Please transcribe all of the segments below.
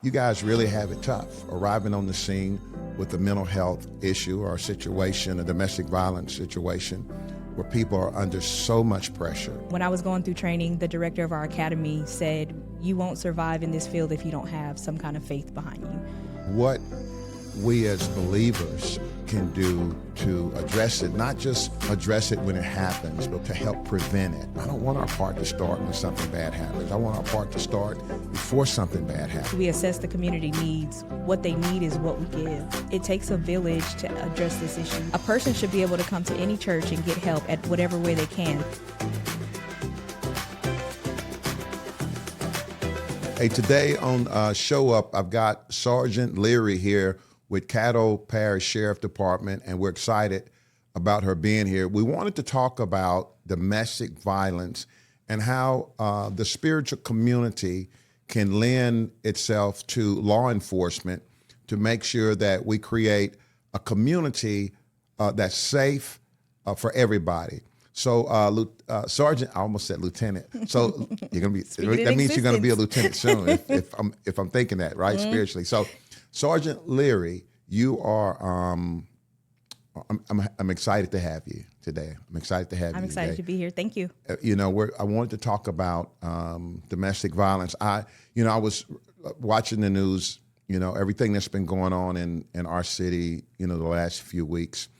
you guys really have it tough, arriving on the scene with a mental health issue or a situation, a domestic violence situation, where people are under so much pressure. When I was going through training, the director of our academy said, you won't survive in this field if you don't have some kind of faith behind you. What we as believers can do to address it, not just address it when it happens, but to help prevent it. I don't want our part to start when something bad happens. I want our part to start before something bad happens. We assess the community needs. What they need is what we give. It takes a village to address this issue. A person should be able to come to any church and get help at whatever way they can. Hey, today on Show Up, I've got Sergeant Leary here with Caddo Parish Sheriff Department, and we're excited about her being here. We wanted to talk about domestic violence and how the spiritual community can lend itself to law enforcement to make sure that we create a community that's safe for everybody. So, Sergeant, I almost said Lieutenant. So you're gonna be. That means you're gonna be a lieutenant soon, if I'm thinking that right spiritually. So, Sergeant Leary, you are. I'm excited to have you today. I'm excited to have you. I'm excited today. to be here. Thank you. I wanted to talk about domestic violence. I was watching the news. Everything that's been going on in our city. The last few weeks.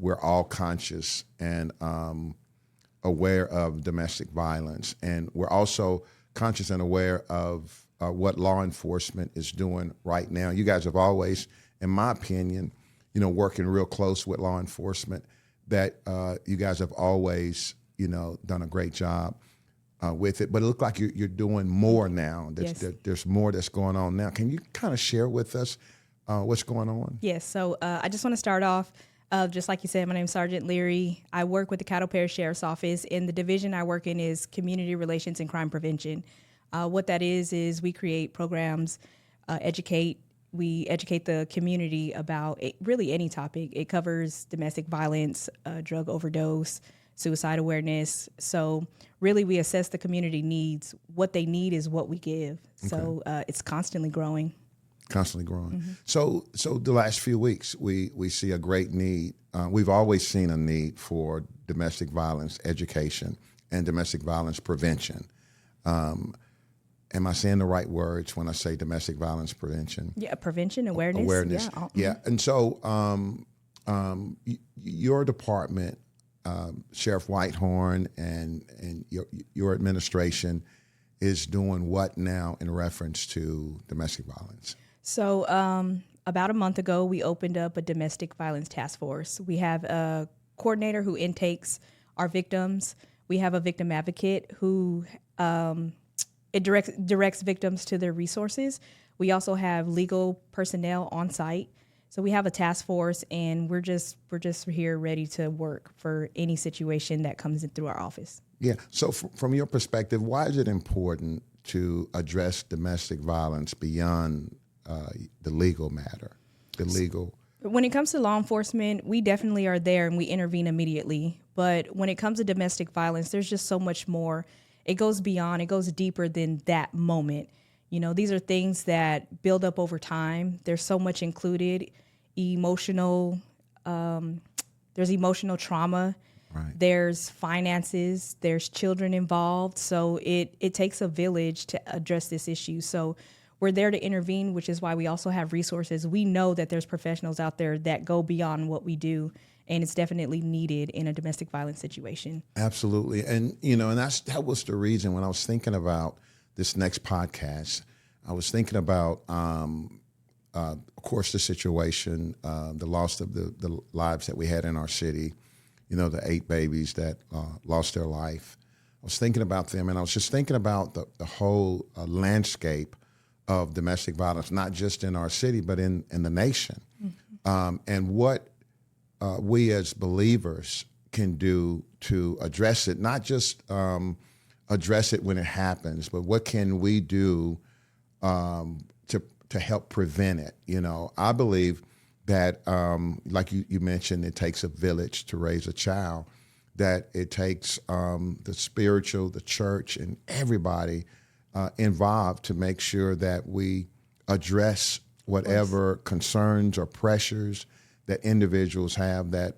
We're all conscious and aware of domestic violence, and we're also conscious and aware of what law enforcement is doing right now. You guys have always, in my opinion, working real close with law enforcement. That you guys have always, done a great job with it. But it looks like you're doing more now. There's more that's going on now. Can you kind of share with us what's going on? Yes. So I just want to start off. Just like you said, my name is Sergeant Leary. I work with the Caddo Parish Sheriff's Office, and the division I work in is Community Relations and Crime Prevention. What that is we create programs, we educate the community about really any topic. It covers domestic violence, drug overdose, suicide awareness. So really we assess the community needs. What they need is what we give. Okay. So it's constantly growing. Constantly growing. Mm-hmm. So the last few weeks, we see a great need. We've always seen a need for domestic violence education and domestic violence prevention. Am I saying the right words when I say domestic violence prevention? Yeah, prevention, awareness. Awareness, yeah. And so your department, Sheriff Whitehorn, and your administration is doing what now in reference to domestic violence? So about a month ago, we opened up a domestic violence task force. We have a coordinator who intakes our victims. We have a victim advocate who directs victims to their resources. We also have legal personnel on site. So we have a task force, and we're just here ready to work for any situation that comes in through our office. Yeah. So from your perspective, why is it important to address domestic violence beyond the legal matter, When it comes to law enforcement, we definitely are there and we intervene immediately. But when it comes to domestic violence, there's just so much more. It goes beyond, it goes deeper than that moment. These are things that build up over time. There's so much included, there's emotional trauma. Right. There's finances, there's children involved. So it takes a village to address this issue. So we're there to intervene, which is why we also have resources. We know that there's professionals out there that go beyond what we do, and it's definitely needed in a domestic violence situation. Absolutely. And, and that was the reason when I was thinking about this next podcast, I was thinking about, of course, the situation, the loss of the lives that we had in our city, the 8 babies that lost their life. I was thinking about them, and I was just thinking about the whole landscape of domestic violence, not just in our city, but in the nation. Mm-hmm. And what we as believers can do to address it, not just address it when it happens, but what can we do to help prevent it? I believe that, like you mentioned, it takes a village to raise a child, that it takes the spiritual, the church, and everybody involved to make sure that we address whatever concerns or pressures that individuals have that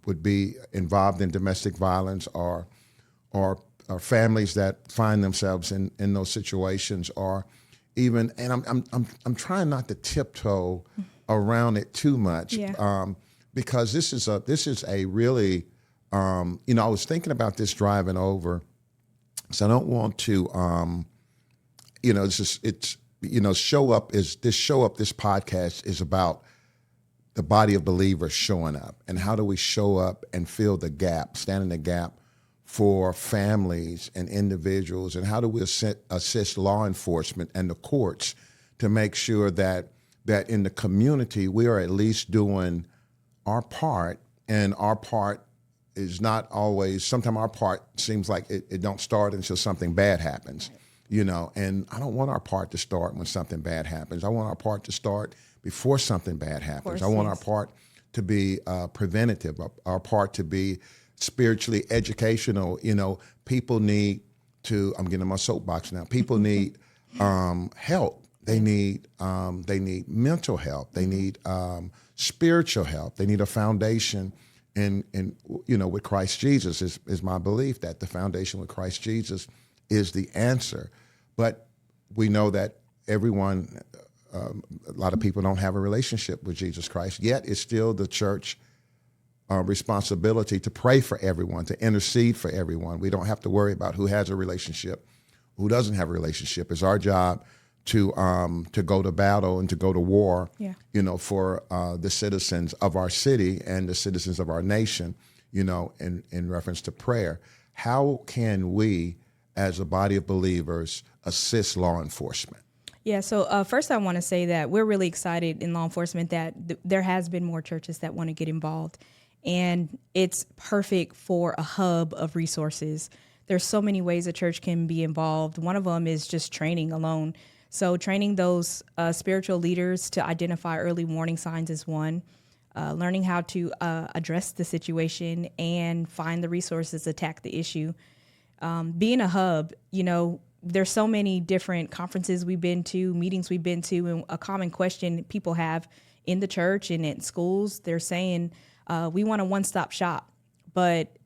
would be involved in domestic violence or families that find themselves in those situations, or even, and I'm trying not to tiptoe around it too much, because this is a really, I was thinking about this driving over, so I don't want to, this podcast is about the body of believers showing up, and how do we show up and fill the gap, stand in the gap for families and individuals, and how do we assist law enforcement and the courts to make sure that in the community we are at least doing our part, and our part is not always, sometimes our part seems like it don't start until something bad happens, and I don't want our part to start when something bad happens. I want our part to start before something bad happens. I want our part to be preventative, our part to be spiritually educational. People need to, I'm getting in my soapbox now, people need help. They need mental help. They need spiritual help. They need a foundation in with Christ Jesus is my belief that the foundation with Christ Jesus is the answer. But we know that everyone, a lot of people don't have a relationship with Jesus Christ, yet it's still the church responsibility to pray for everyone, to intercede for everyone. We don't have to worry about who has a relationship, who doesn't have a relationship. It's our job to go to battle and to go to war, for the citizens of our city and the citizens of our nation, in reference to prayer. How can we, as a body of believers, assist law enforcement? Yeah, so first I want to say that we're really excited in law enforcement that there has been more churches that want to get involved. And it's perfect for a hub of resources. There's so many ways a church can be involved. One of them is just training alone. So training those spiritual leaders to identify early warning signs is one. Learning how to address the situation and find the resources, attack the issue. Being a hub, there's so many different conferences we've been to, meetings we've been to, and a common question people have in the church and at schools, they're saying, we want a one-stop shop, but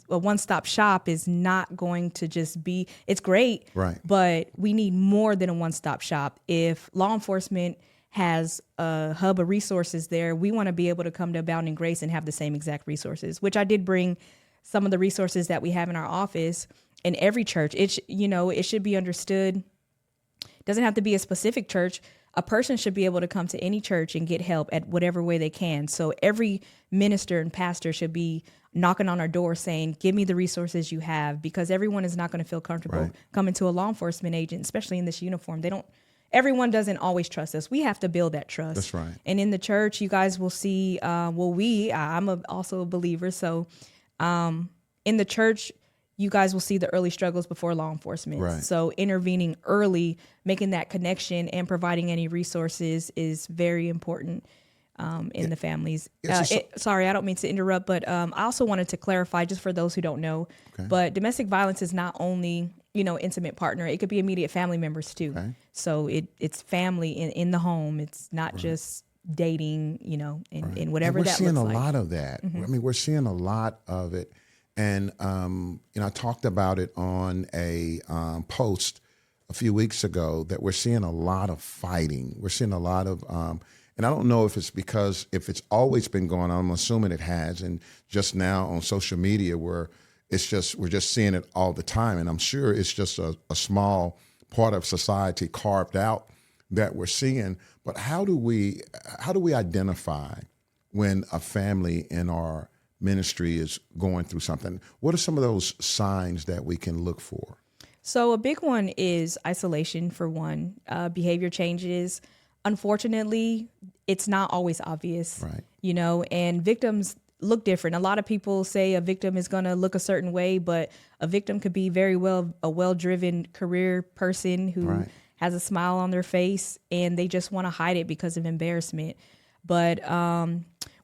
a one-stop shop is not going to just be, it's great, right? But we need more than a one-stop shop. If law enforcement has a hub of resources there, we want to be able to come to Abounding Grace and have the same exact resources, which I did bring some of the resources that we have in our office. In every church, it should be understood. It doesn't have to be a specific church. A person should be able to come to any church and get help at whatever way they can. So every minister and pastor should be knocking on our door saying, give me the resources you have, because everyone is not going to feel comfortable coming to a law enforcement agent, especially in this uniform. Everyone doesn't always trust us. We have to build that trust. That's right. And in the church, you guys will see, I'm also a believer. So in the church, you guys will see the early struggles before law enforcement. Right. So intervening early, making that connection and providing any resources is very important in the families. Sorry, I don't mean to interrupt, but I also wanted to clarify, just for those who don't know, but domestic violence is not only, intimate partner. It could be immediate family members too. Okay. So it's family in the home. It's not just dating, and whatever that looks like. We're seeing a lot of that. Mm-hmm. I mean, we're seeing a lot of it. And, I talked about it on a post a few weeks ago that we're seeing a lot of fighting. We're seeing a lot of, and I don't know if it's because, if it's always been going on, I'm assuming it has. And just now on social media, we're just seeing it all the time. And I'm sure it's just a small part of society carved out that we're seeing. But how do we identify when a family in our ministry is going through something? What are some of those signs that we can look for? So a big one is isolation, for one. Behavior changes. Unfortunately, it's not always obvious, right? And victims look different. A lot of people say a victim is going to look a certain way, but a victim could be very well a well-driven career person who has a smile on their face, and they just want to hide it because of embarrassment. But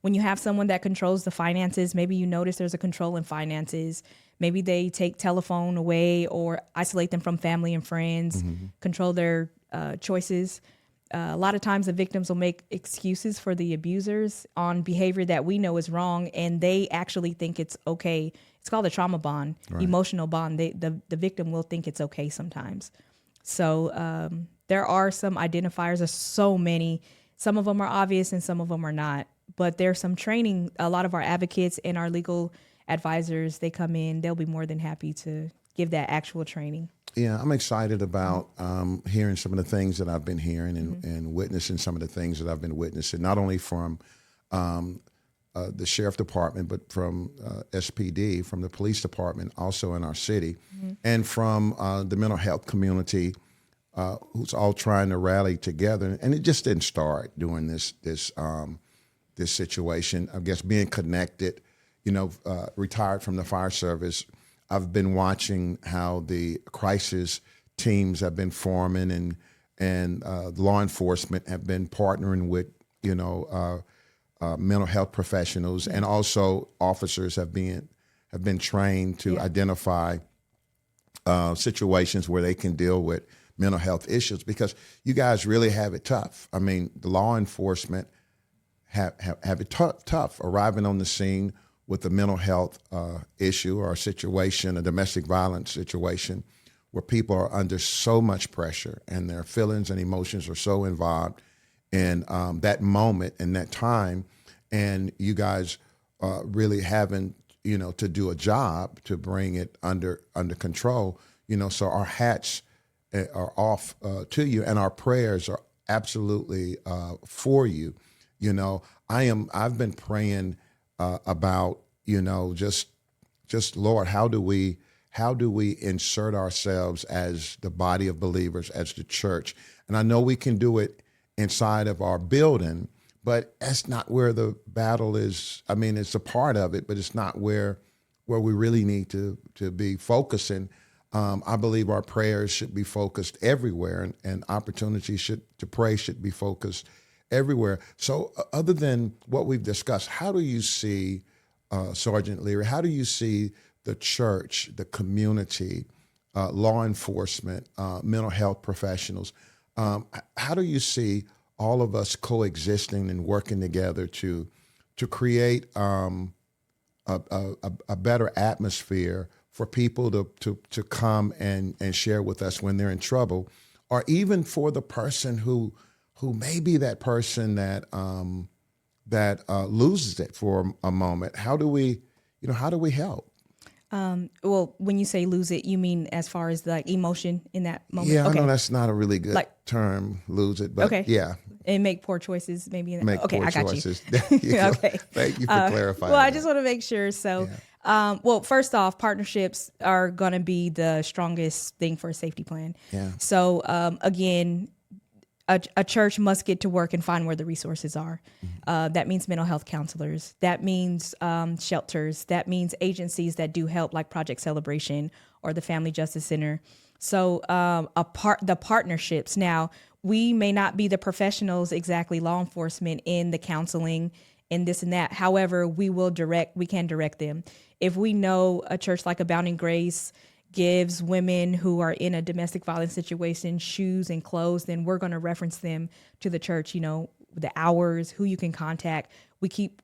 when you have someone that controls the finances, maybe you notice there's a control in finances. Maybe they take telephone away or isolate them from family and friends, control their choices. A lot of times the victims will make excuses for the abusers on behavior that we know is wrong, and they actually think it's okay. It's called a trauma bond, emotional bond. The victim will think it's okay sometimes. So there are some identifiers. There's so many. Some of them are obvious and some of them are not. But there's some training. A lot of our advocates and our legal advisors, they come in, they'll be more than happy to give that actual training. Yeah, I'm excited about hearing some of the things that I've been hearing and witnessing some of the things that I've been witnessing, not only from the sheriff department, but from SPD, from the police department, also in our city, and from the mental health community, who's all trying to rally together. And it just didn't start during this situation. I guess being connected, retired from the fire service, I've been watching how the crisis teams have been forming and law enforcement have been partnering with, mental health professionals, and also officers have been trained to identify situations where they can deal with mental health issues, because you guys really have it tough. I mean, the law enforcement have it tough arriving on the scene with a mental health issue or a situation, a domestic violence situation, where people are under so much pressure and their feelings and emotions are so involved in that moment and that time, and you guys really having to do a job to bring it under control. So our hats are off to you, and our prayers are absolutely for you. I've been praying about, just Lord, how do we insert ourselves as the body of believers, as the church? And I know we can do it inside of our building, but that's not where the battle is. I mean, it's a part of it, but it's not where we really need to be focusing. I believe our prayers should be focused everywhere, and opportunities to pray should be focused everywhere. So other than what we've discussed, how do you see, Sergeant Leary, how do you see the church, the community, law enforcement, mental health professionals, how do you see all of us coexisting and working together to create a better atmosphere for people to come and share with us when they're in trouble, or even for the person who may be that person that loses it for a moment? How do we help? Well, when you say lose it, you mean as far as like emotion in that moment? Yeah, okay. I know that's not a really good term, lose it, but yeah. And make poor choices, maybe. Make poor I got choices. you. Okay. Thank you for clarifying. Well, I that. just want to make sure. So, first off, partnerships are going to be the strongest thing for a safety plan. Yeah. So, again, a church must get to work and find where the resources are. That means mental health counselors. That means shelters. That means agencies that do help, like Project Celebration or the Family Justice Center. So the partnerships. Now, we may not be the professionals exactly, law enforcement, in the counseling and this and that. However, we can direct them. If we know a church like Abounding Grace gives women who are in a domestic violence situation shoes and clothes, then we're going to reference them to the church, the hours, who you can contact. We keep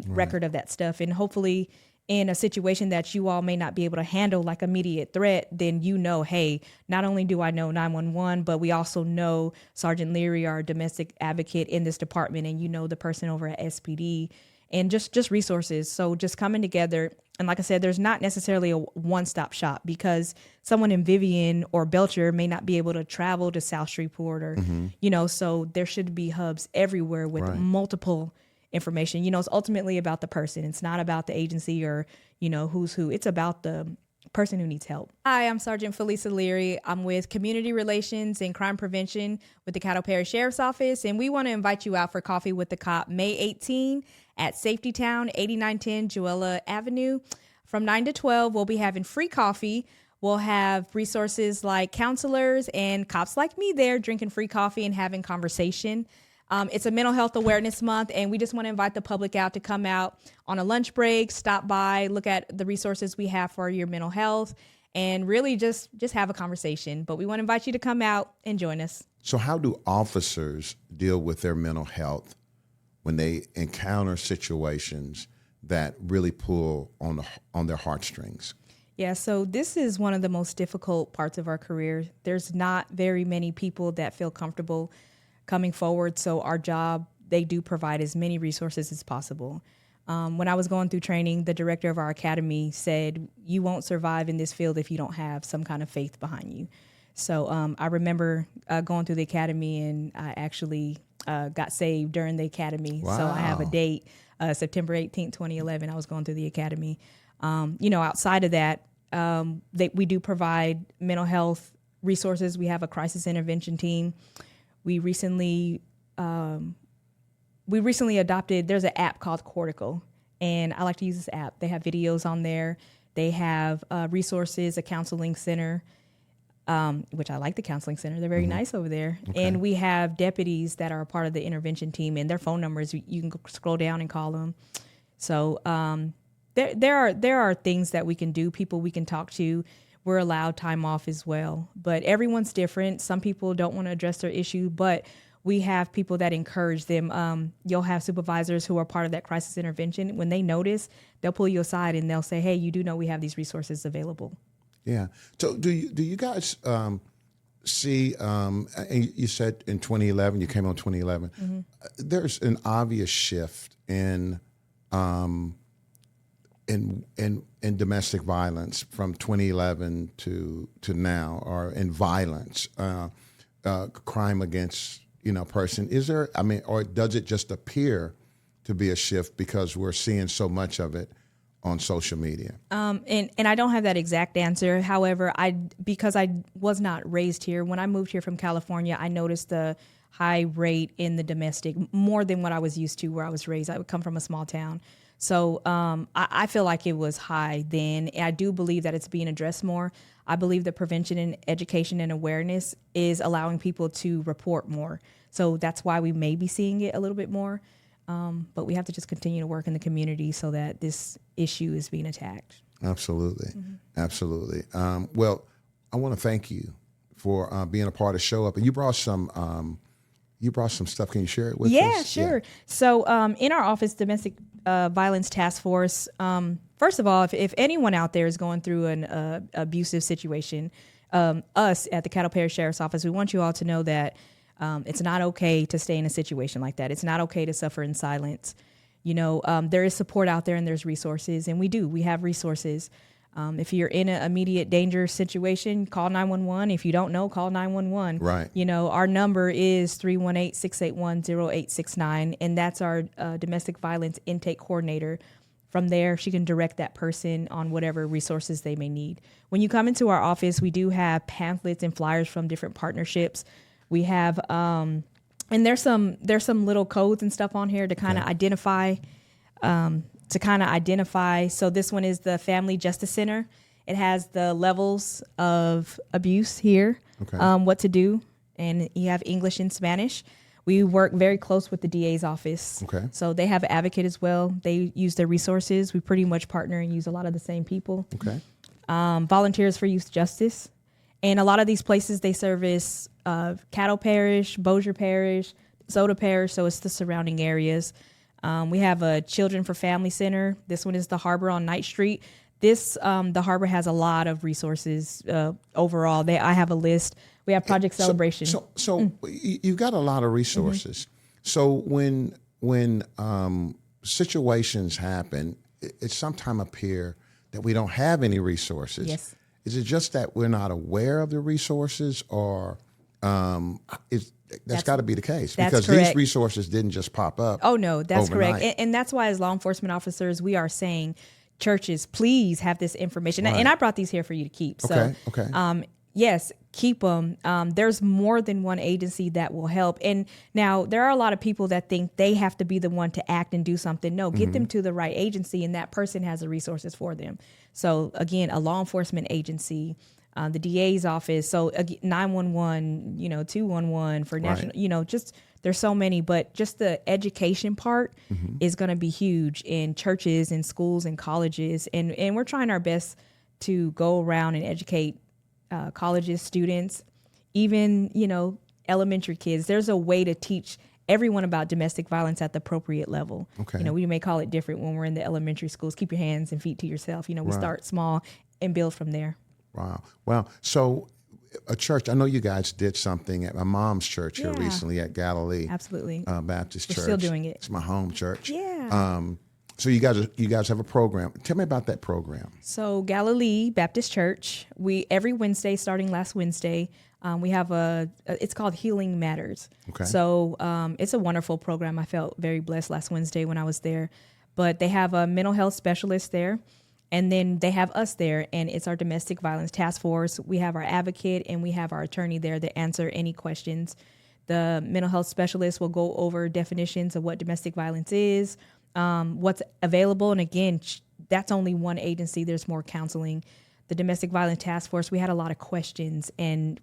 record of that stuff. And hopefully in a situation that you all may not be able to handle, like immediate threat, then hey, not only do I know 911, but we also know Sergeant Leary, our domestic advocate in this department, and the person over at SPD, and just resources. So just coming together. And like I said, there's not necessarily a one-stop shop, because someone in Vivian or Belcher may not be able to travel to South Shreveport or, so there should be hubs everywhere with multiple information. It's ultimately about the person. It's not about the agency or, who's who. It's about the person who needs help. Hi, I'm Sergeant Felisa Leary. I'm with Community Relations and Crime Prevention with the Caddo Parish Sheriff's Office, and we want to invite you out for Coffee with the Cop May 18 at Safety Town, 8910 Joella Avenue. From 9 to 12, we'll be having free coffee. We'll have resources like counselors and cops like me there drinking free coffee and having conversation. It's a mental health awareness month, and we just want to invite the public out to come out on a lunch break, stop by, look at the resources we have for your mental health, and really just have a conversation. But we want to invite you to come out and join us. So how do officers deal with their mental health when they encounter situations that really pull on their heartstrings? Yeah, so this is one of the most difficult parts of our career. There's not very many people that feel comfortable coming forward. So our job, they do provide as many resources as possible. When I was going through training, the director of our academy said, you won't survive in this field if you don't have some kind of faith behind you. So I remember going through the academy, and I actually got saved during the academy. Wow. So I have a date, September 18th, 2011, I was going through the academy. Outside of that, we do provide mental health resources. We have a crisis intervention team. We recently adopted, there's an app called Cortical, and I like to use this app. They have videos on there. They have resources, a counseling center, which I like the counseling center. They're very nice over there. Okay. And we have deputies that are a part of the intervention team, and their phone numbers, you can scroll down and call them. So there are things that we can do, people we can talk to. We're allowed time off as well. But everyone's different. Some people don't want to address their issue, but we have people that encourage them. You'll have supervisors who are part of that crisis intervention. When they notice, they'll pull you aside and they'll say, hey, you do know we have these resources available. Yeah. So do you guys see, and you said in 2011, you came on 2011, there's an obvious shift in domestic violence from 2011 to now, or in violence, crime against, person. Is there, or does it just appear to be a shift because we're seeing so much of it on social media? And I don't have that exact answer. However, because I was not raised here, when I moved here from California, I noticed the high rate in the domestic, more than what I was used to where I was raised. I would come from a small town. So I feel like it was high then. I do believe that it's being addressed more. I believe that prevention and education and awareness is allowing people to report more. So that's why we may be seeing it a little bit more. But we have to just continue to work in the community so that this issue is being attacked. Absolutely. Absolutely. Well, I want to thank you for being a part of Show Up. And you brought some stuff. Can you share it with us? Yeah, sure. Yeah. So in our office, Domestic Violence Task Force, first of all, if anyone out there is going through an abusive situation, us at the Caddo Parish Sheriff's Office, we want you all to know that it's not okay to stay in a situation like that. It's not okay to suffer in silence. There is support out there and there's resources, and we have resources. If you're in an immediate danger situation, call 911. If you don't know, call 911. Right. Our number is 318-681-0869, and that's our domestic violence intake coordinator. From there, she can direct that person on whatever resources they may need. When you come into our office, we do have pamphlets and flyers from different partnerships. We have, and there's some little codes and stuff on here to kind of identify. So this one is the Family Justice Center. It has the levels of abuse here, what to do, and you have English and Spanish. We work very close with the DA's office. Okay. So they have an advocate as well. They use their resources. We pretty much partner and use a lot of the same people. Okay. Volunteers for Youth Justice. And a lot of these places, they service Caddo Parish, Bossier Parish, Soda Parish, so it's the surrounding areas. We have a Children for Family Center. This one is the Harbor on Knight Street. The Harbor has a lot of resources overall. I have a list. We have Project Celebration. So you've got a lot of resources. So when situations happen, it sometimes appear that we don't have any resources. Yes. Is it just that we're not aware of the resources, or that's got to be the case, because these resources didn't just pop up? Oh, no, that's overnight. correct. And that's why, as law enforcement officers, we are saying, churches, please have this information. Right. And I brought these here for you to keep. Okay. Yes, keep them. There's more than one agency that will help. And now there are a lot of people that think they have to be the one to act and do something. No, get them to the right agency, and that person has the resources for them. So again, a law enforcement agency, the DA's office. So 911, 211 for national, just there's so many, but just the education part is going to be huge in churches and schools and colleges. And we're trying our best to go around and educate colleges, students, even, elementary kids. There's a way to teach everyone about domestic violence at the appropriate level. Okay. We may call it different when we're in the elementary schools. Keep your hands and feet to yourself. We start small and build from there. Wow. Well, so a church, I know you guys did something at my mom's church here recently at Galilee. Absolutely. Baptist Church. We're still doing it. It's my home church. Yeah. So you guys have a program. Tell me about that program. So Galilee Baptist Church, every Wednesday, starting last Wednesday, we have it's called Healing Matters. Okay. So it's a wonderful program. I felt very blessed last Wednesday when I was there. But they have a mental health specialist there, and then they have us there, and it's our domestic violence task force. We have our advocate, and we have our attorney there to answer any questions. The mental health specialist will go over definitions of what domestic violence is, what's available. And again, that's only one agency. There's more counseling. The domestic violence task force, we had a lot of questions, and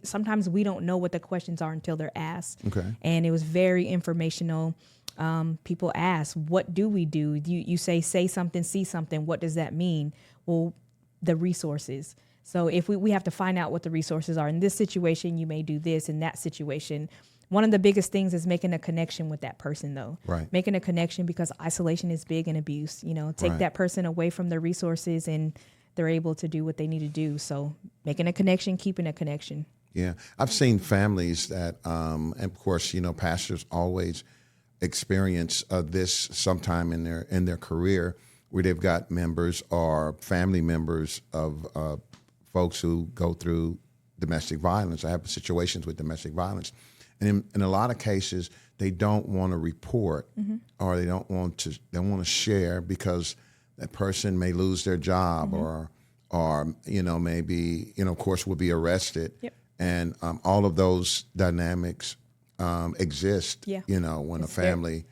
sometimes we don't know what the questions are until they're asked. Okay. And it was very informational. People ask, what do we do? You say something, see something. What does that mean? Well, the resources. So if we have to find out what the resources are. In this situation, you may do this. In that situation, one of the biggest things is making a connection with that person, though. Right. Making a connection, because isolation is big in abuse. Take that person away from the resources, and they're able to do what they need to do. So making a connection, keeping a connection. Yeah. I've seen families that, and of course, pastors always experience this sometime in their career, where they've got members or family members of folks who go through domestic violence. I have situations with domestic violence. And in a lot of cases, they don't want to report or they want to share, because that person may lose their job or maybe, of course, will be arrested. Yep. And all of those dynamics exist, Yeah. When a family...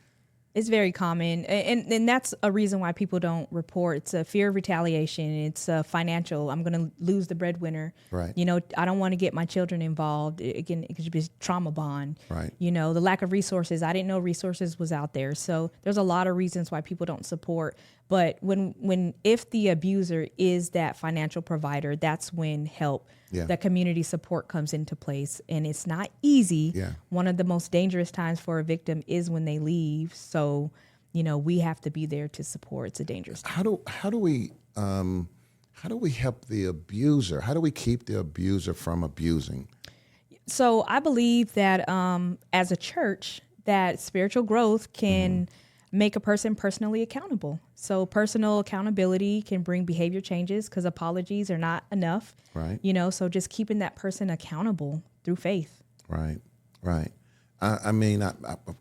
It's very common, and that's a reason why people don't report. It's a fear of retaliation. It's financial. I'm going to lose the breadwinner. Right. I don't want to get my children involved. Again, it could be trauma bond. Right. The lack of resources. I didn't know resources was out there. So there's a lot of reasons why people don't support. But if the abuser is that financial provider, that's when help. Yeah. The community support comes into place, and it's not easy. Yeah. One of the most dangerous times for a victim is when they leave. So, we have to be there to support. It's a dangerous time. How do we help the abuser? How do we keep the abuser from abusing? So I believe that as a church, that spiritual growth can make a person personally accountable. So personal accountability can bring behavior changes, because apologies are not enough. Right. So just keeping that person accountable through faith. Right. I mean, I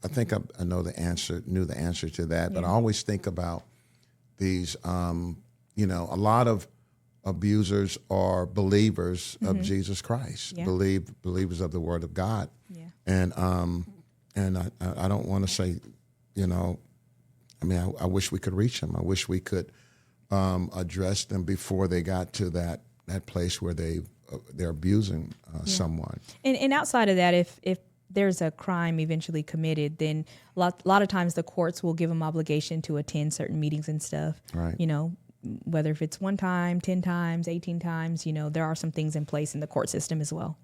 think I knew the answer to that, but I always think about these, a lot of abusers are believers of Jesus Christ, believers of the Word of God. Yeah. And I don't want to say, I wish we could reach them. I wish we could address them before they got to that place where they're abusing someone. And outside of that, if there's a crime eventually committed, then a lot of times the courts will give them obligation to attend certain meetings and stuff. Right. Whether if it's 1 time, 10 times, 18 times, there are some things in place in the court system as well.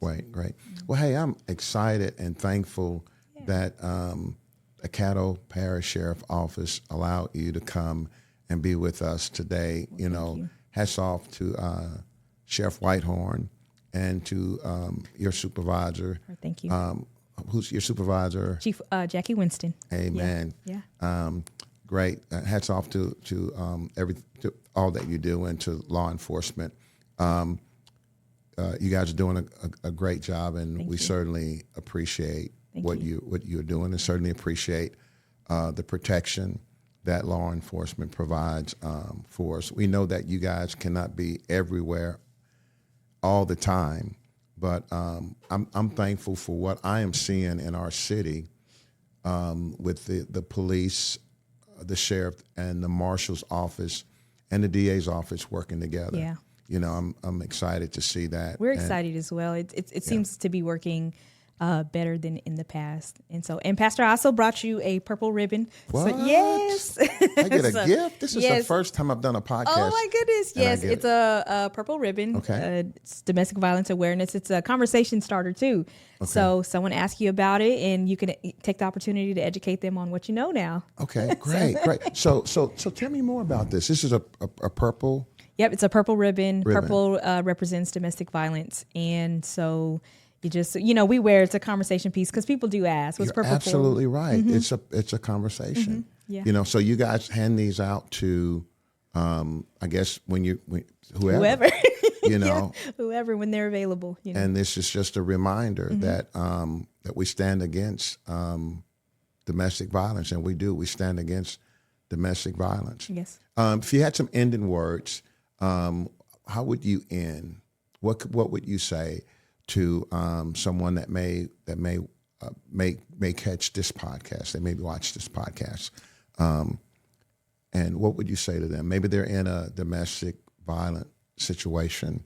Great. Well, hey, I'm excited and thankful that the Caddo Parish Sheriff Office allowed you to come and be with us today. You. Hats off to Sheriff Whitehorn and to your supervisor. Thank you. Who's your supervisor? Chief Jackie Winston. Amen. Yeah. Great. Hats off to all that you do, and to law enforcement. You guys are doing a great job, and Thank we you. certainly appreciate what you. you're doing, and certainly appreciate the protection that law enforcement provides for us. We know that you guys cannot be everywhere all the time, but I'm thankful for what I am seeing in our city with the police, the sheriff, and the marshal's office, and the DA's office working together. Yeah. I'm excited to see that. We're And excited as well. It seems to be working better than in the past. And Pastor, I also brought you a purple ribbon. What? So, yes. I get a So, gift. This is the yes. first time I've done a podcast. Oh my goodness. and I Yes, get it's it. a purple ribbon. Okay. It's domestic violence awareness. It's a conversation starter too. So someone asks you about it and you can take the opportunity to educate them on what you know now. Okay, great. So tell me more about this. This is a purple. Yep, it's a purple ribbon. Purple represents domestic violence. And so you just, we wear it's a conversation piece because people do ask, what's You're purple absolutely for? right. It's a conversation. Yeah. So you guys hand these out to, I guess whoever. Whoever. Yeah, whoever, when they're available. And this is just a reminder that we stand against domestic violence, and we stand against domestic violence. Yes. If you had some ending words, how would you end? What would you say to someone that may catch this podcast, they maybe watch this podcast, and what would you say to them? Maybe they're in a domestic violent situation,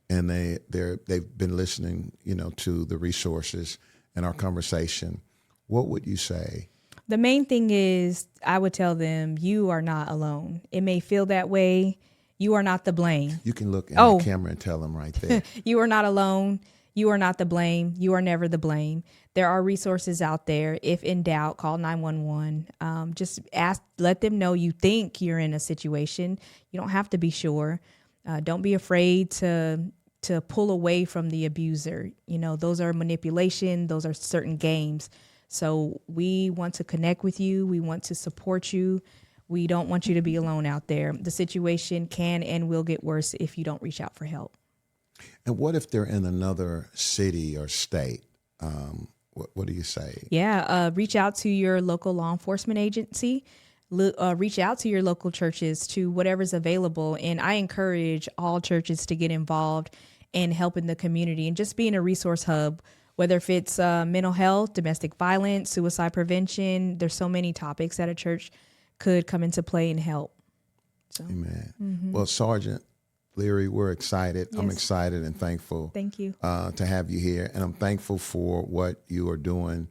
and they've been listening, to the resources and our conversation. What would you say? The main thing is, I would tell them, you are not alone. It may feel that way. You are not the blame. You can look in the camera and tell them right there. You are not alone. You are not the blame. You are never the blame. There are resources out there. If in doubt, call 911. Just let them know you think you're in a situation. You don't have to be sure. Don't be afraid to pull away from the abuser. Those are manipulation. Those are certain games. So we want to connect with you. We want to support you. We don't want you to be alone out there. The situation can and will get worse if you don't reach out for help. And what if they're in another city or state? What do you say? Yeah, reach out to your local law enforcement agency. Reach out to your local churches, to whatever's available. And I encourage all churches to get involved in helping the community and just being a resource hub, whether if it's mental health, domestic violence, suicide prevention. There's so many topics that a church could come into play and help. So. Amen. Well, Sergeant Leary, we're excited. Yes. I'm excited and thankful. Thank you. To have you here. And I'm thankful for what you are doing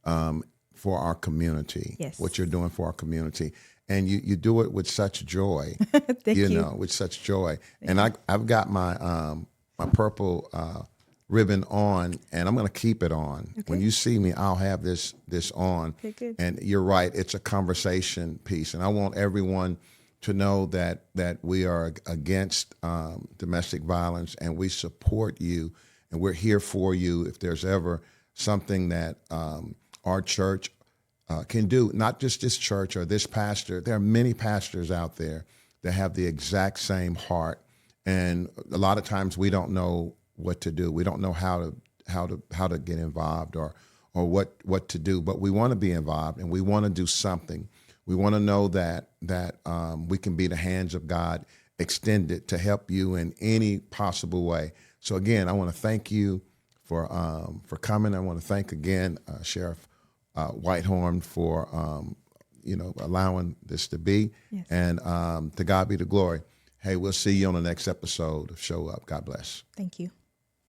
for our community. Yes. What you're doing for our community. And you do it with such joy. Thank you. With such joy. And I've got my my purple ribbon on, and I'm going to keep it on. Okay. When you see me, I'll have this on. Okay, good. And you're right, it's a conversation piece. And I want everyone to know that we are against domestic violence, and we support you, and we're here for you if there's ever something that our church can do. Not just this church or this pastor. There are many pastors out there that have the exact same heart, and a lot of times we don't know what to do. We don't know how to get involved or what to do. But we want to be involved, and we want to do something. We want to know that we can be the hands of God extended to help you in any possible way. So again, I want to thank you for coming. I want to thank again Sheriff Whitehorn for allowing this to be. Yes. And to God be the glory. Hey, we'll see you on the next episode of Show Up. God bless. Thank you.